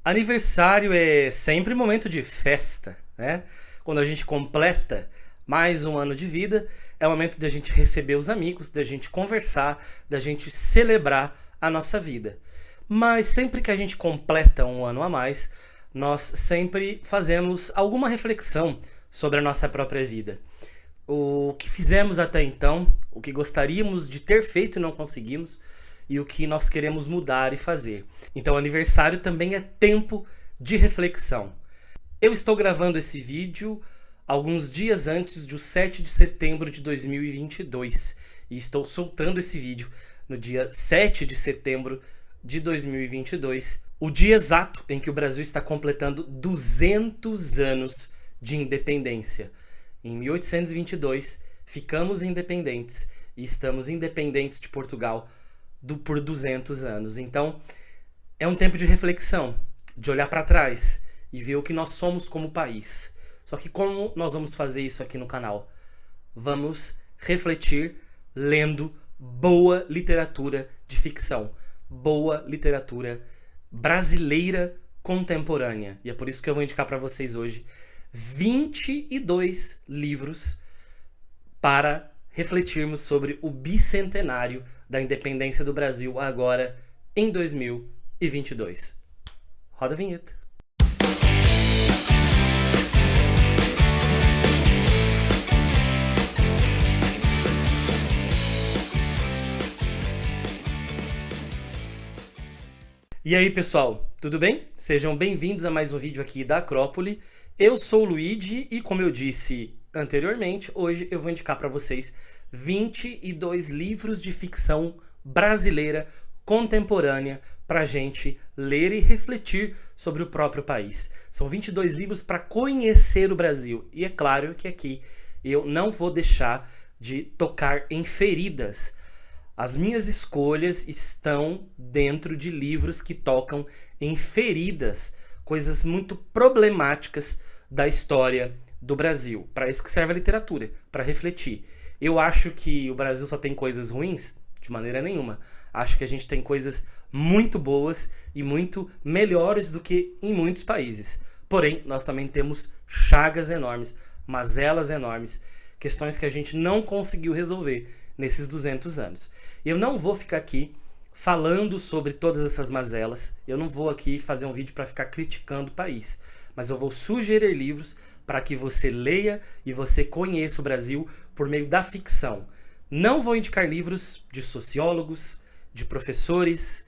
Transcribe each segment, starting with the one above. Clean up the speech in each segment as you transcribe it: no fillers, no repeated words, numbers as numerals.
Aniversário é sempre momento de festa, né? Quando a gente completa mais um ano de vida, é o momento da gente receber os amigos, da gente conversar, da gente celebrar a nossa vida. Mas sempre que a gente completa um ano a mais, nós sempre fazemos alguma reflexão sobre a nossa própria vida. O que fizemos até então, o que gostaríamos de ter feito e não conseguimos, e o que nós queremos mudar e fazer. Então, aniversário também é tempo de reflexão. Eu estou gravando esse vídeo alguns dias antes do 7 de setembro de 2022 e estou soltando esse vídeo no dia 7 de setembro de 2022, o dia exato em que o Brasil está completando 200 anos de independência. Em 1822, ficamos independentes e estamos independentes de Portugal por 200 anos. Então, é um tempo de reflexão, de olhar para trás e ver o que nós somos como país. Só que como nós vamos fazer isso aqui no canal? Vamos refletir lendo boa literatura de ficção, boa literatura brasileira contemporânea. E é por isso que eu vou indicar para vocês hoje 22 livros para refletirmos sobre o bicentenário da independência do Brasil agora em 2022. Roda a vinheta. E aí, pessoal, tudo bem? Sejam bem-vindos a mais um vídeo aqui da Acrópole. Eu sou o Luigi e, como eu disse anteriormente, hoje eu vou indicar para vocês 22 livros de ficção brasileira contemporânea para a gente ler e refletir sobre o próprio país. São 22 livros para conhecer o Brasil. E é claro que aqui eu não vou deixar de tocar em feridas. As minhas escolhas estão dentro de livros que tocam em feridas, coisas muito problemáticas da história do Brasil. Para isso que serve a literatura, para refletir. Eu acho que o Brasil só tem coisas ruins? De maneira nenhuma. Acho que a gente tem coisas muito boas e muito melhores do que em muitos países. Porém, nós também temos chagas enormes, mazelas enormes, questões que a gente não conseguiu resolver nesses 200 anos. Eu não vou ficar aqui falando sobre todas essas mazelas, eu não vou aqui fazer um vídeo para ficar criticando o país, mas eu vou sugerir livros para que você leia e você conheça o Brasil por meio da ficção. Não vou indicar livros de sociólogos, de professores,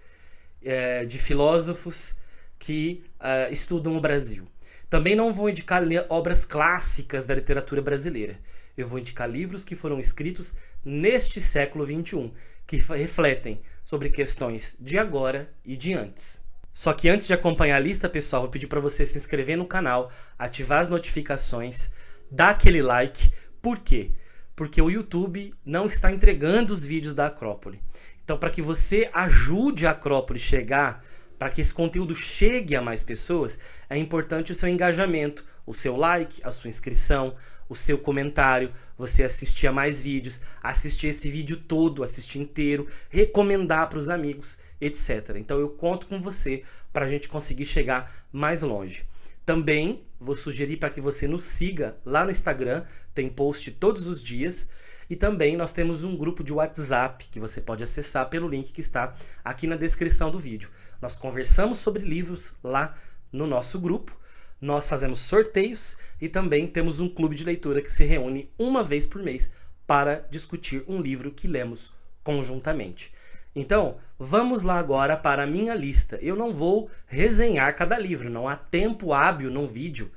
de filósofos que estudam o Brasil. Também não vou indicar obras clássicas da literatura brasileira. Eu vou indicar livros que foram escritos neste século XXI, que refletem sobre questões de agora e de antes. Só que antes de acompanhar a lista, pessoal, vou pedir para você se inscrever no canal, ativar as notificações, dar aquele like. Por quê? Porque o YouTube não está entregando os vídeos da Acrópole. Então, para que você ajude a Acrópole chegar, para que esse conteúdo chegue a mais pessoas, é importante o seu engajamento, o seu like, a sua inscrição, o seu comentário, você assistir a mais vídeos, assistir esse vídeo todo, assistir inteiro, recomendar para os amigos, etc. Então eu conto com você para a gente conseguir chegar mais longe. Também vou sugerir para que você nos siga lá no Instagram, tem post todos os dias. E também nós temos um grupo de WhatsApp que você pode acessar pelo link que está aqui na descrição do vídeo. Nós conversamos sobre livros lá no nosso grupo, nós fazemos sorteios e também temos um clube de leitura que se reúne uma vez por mês para discutir um livro que lemos conjuntamente. Então, vamos lá agora para a minha lista. Eu não vou resenhar cada livro, não há tempo hábil no vídeo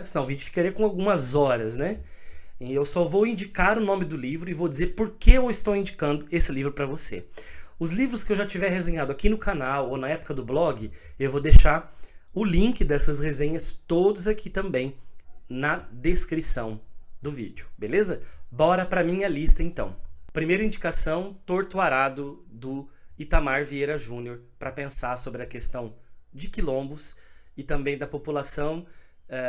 senão o vídeo ficaria com algumas horas, né? E eu só vou indicar o nome do livro e vou dizer por que eu estou indicando esse livro para você. Os livros que eu já tiver resenhado aqui no canal ou na época do blog, eu vou deixar o link dessas resenhas todos aqui também na descrição do vídeo, beleza? Bora para minha lista então. Primeira indicação, Torto Arado, do Itamar Vieira Júnior, para pensar sobre a questão de quilombos e também da população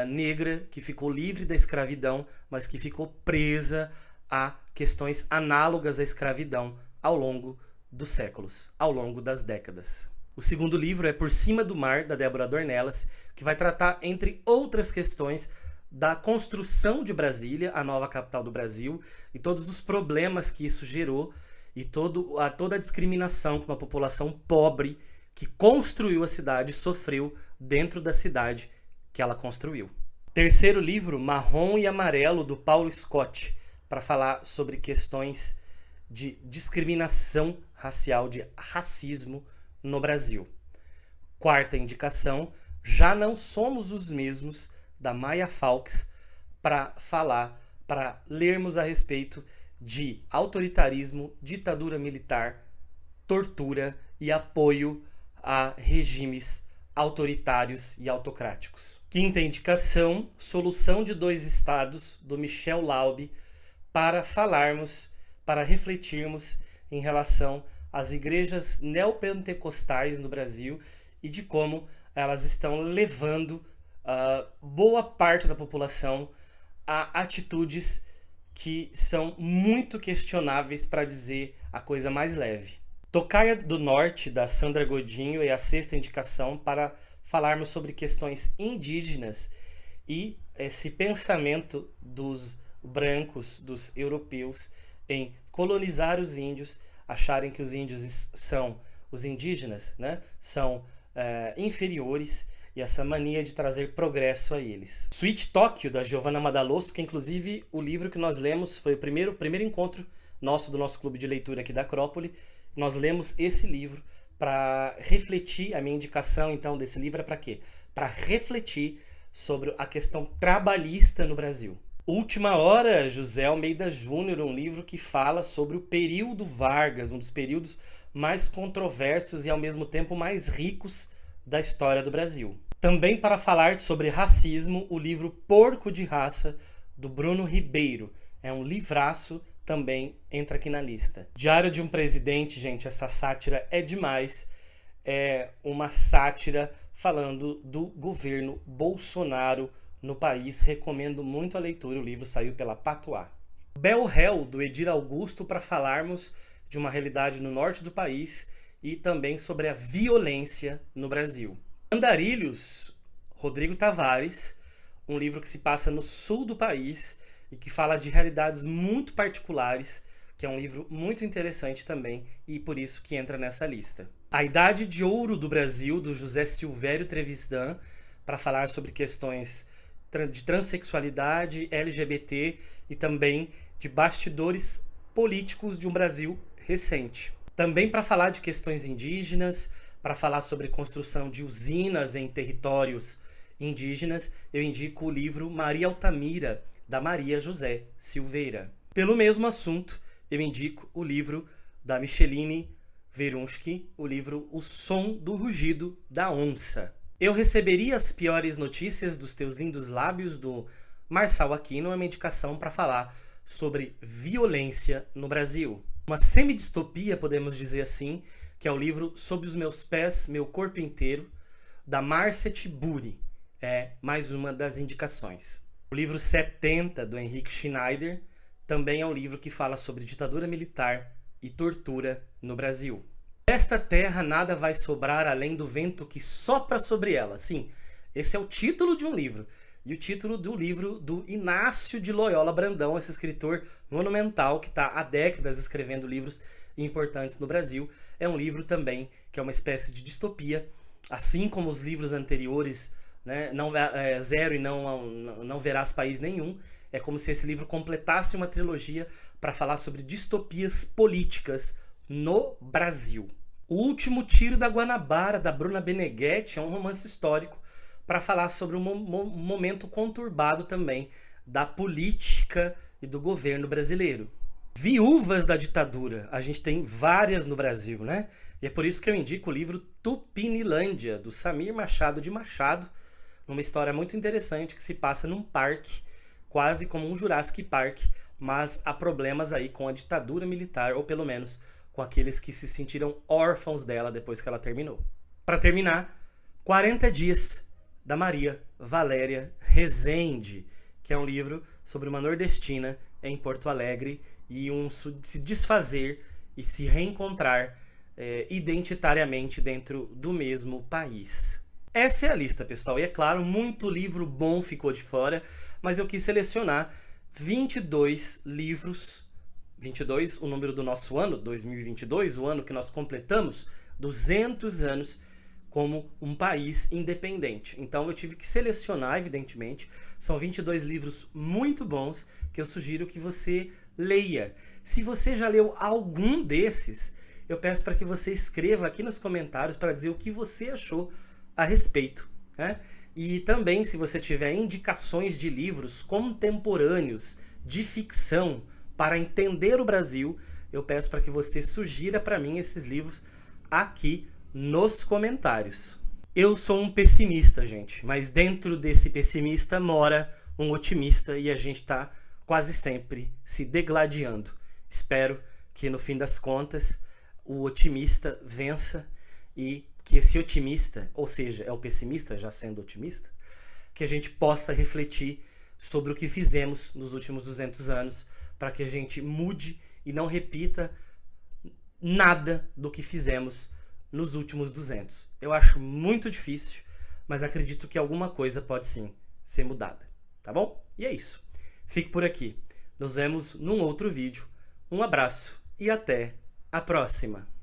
negra que ficou livre da escravidão, mas que ficou presa a questões análogas à escravidão ao longo dos séculos, ao longo das décadas. O segundo livro é Por Cima do Mar, da Débora Dornelas, que vai tratar, entre outras questões, da construção de Brasília, a nova capital do Brasil, e todos os problemas que isso gerou, e toda a discriminação que uma população pobre que construiu a cidade sofreu dentro da cidade que ela construiu. Terceiro livro, Marrom e Amarelo, do Paulo Scott, para falar sobre questões de discriminação racial, de racismo no Brasil. Quarta indicação, Já Não Somos os Mesmos, da Maya Fawkes, para lermos a respeito de autoritarismo, ditadura militar, tortura e apoio a regimes autoritários e autocráticos. Quinta indicação, Solução de Dois Estados, do Michel Laube, para refletirmos em relação às igrejas neopentecostais no Brasil e de como elas estão levando boa parte da população a atitudes que são muito questionáveis, para dizer a coisa mais leve. Tocaia do Norte, da Sandra Godinho, é a sexta indicação para falarmos sobre questões indígenas e esse pensamento dos brancos, dos europeus, em colonizar os índios, acharem que os índios são os indígenas, né? São inferiores, e essa mania de trazer progresso a eles. Sweet Tóquio, da Giovanna Madalosso, que inclusive o livro que nós lemos foi o primeiro encontro do nosso clube de leitura aqui da Acrópole. Nós lemos esse livro para refletir. A minha indicação então desse livro é para quê? Para refletir sobre a questão trabalhista no Brasil. Última Hora, José Almeida Júnior, um livro que fala sobre o período Vargas, um dos períodos mais controversos e ao mesmo tempo mais ricos da história do Brasil. Também para falar sobre racismo, o livro Porco de Raça, do Bruno Ribeiro. É um livraço, também entra aqui na lista. Diário de um Presidente, gente, essa sátira é demais. É uma sátira falando do governo Bolsonaro no país. Recomendo muito a leitura, o livro saiu pela Patois. Bel Réu, do Edir Augusto, para falarmos de uma realidade no norte do país e também sobre a violência no Brasil. Andarilhos, Rodrigo Tavares, um livro que se passa no sul do país e que fala de realidades muito particulares, que é um livro muito interessante também e por isso que entra nessa lista. A Idade de Ouro do Brasil, do José Silvério Trevisan, para falar sobre questões de transexualidade, LGBT e também de bastidores políticos de um Brasil recente. Também para falar de questões indígenas, para falar sobre construção de usinas em territórios indígenas, eu indico o livro Maria Altamira, da Maria José Silveira. Pelo mesmo assunto, eu indico o livro da Micheline Verunsky, o livro O Som do Rugido da Onça. Eu receberia as piores notícias dos teus lindos lábios, do Marçal Aquino, é uma indicação para falar sobre violência no Brasil. Uma semidistopia, podemos dizer assim, que é o livro Sob os Meus Pés, Meu Corpo Inteiro, da Márcia Tiburi. É mais uma das indicações. O livro 70, do Henrique Schneider, também é um livro que fala sobre ditadura militar e tortura no Brasil. Desta terra nada vai sobrar além do vento que sopra sobre ela. Sim, esse é o título de um livro. E o título do livro do Inácio de Loyola Brandão, esse escritor monumental que está há décadas escrevendo livros importantes no Brasil. É um livro também que é uma espécie de distopia, assim como os livros anteriores, né, Zero e não Verás País Nenhum. É como se esse livro completasse uma trilogia para falar sobre distopias políticas no Brasil. O Último Tiro da Guanabara, da Bruna Beneghetti, é um romance histórico para falar sobre um momento conturbado também da política e do governo brasileiro. Viúvas da ditadura, a gente tem várias no Brasil, né? E é por isso que eu indico o livro Tupinilândia, do Samir Machado de Machado, uma história muito interessante que se passa num parque, quase como um Jurassic Park, mas há problemas aí com a ditadura militar, ou pelo menos com aqueles que se sentiram órfãos dela depois que ela terminou. Para terminar, 40 Dias, da Maria Valéria Rezende, que é um livro sobre uma nordestina em Porto Alegre e se desfazer e se reencontrar identitariamente dentro do mesmo país. Essa é a lista, pessoal. E é claro, muito livro bom ficou de fora, mas eu quis selecionar 22 livros, 22, o número do nosso ano, 2022, o ano que nós completamos 200 anos como um país independente. Então eu tive que selecionar, evidentemente. São 22 livros muito bons que eu sugiro que você leia. Se você já leu algum desses, eu peço para que você escreva aqui nos comentários para dizer o que você achou a respeito, né? E também, se você tiver indicações de livros contemporâneos de ficção para entender o Brasil, eu peço para que você sugira para mim esses livros aqui nos comentários. Eu sou um pessimista, gente, mas dentro desse pessimista mora um otimista e a gente está quase sempre se degladiando. Espero que no fim das contas o otimista vença e que esse otimista, ou seja, é o pessimista já sendo otimista, que a gente possa refletir sobre o que fizemos nos últimos 200 anos para que a gente mude e não repita nada do que fizemos nos últimos 200. Eu acho muito difícil, mas acredito que alguma coisa pode sim ser mudada, tá bom? E é isso. Fico por aqui. Nos vemos num outro vídeo. Um abraço e até a próxima!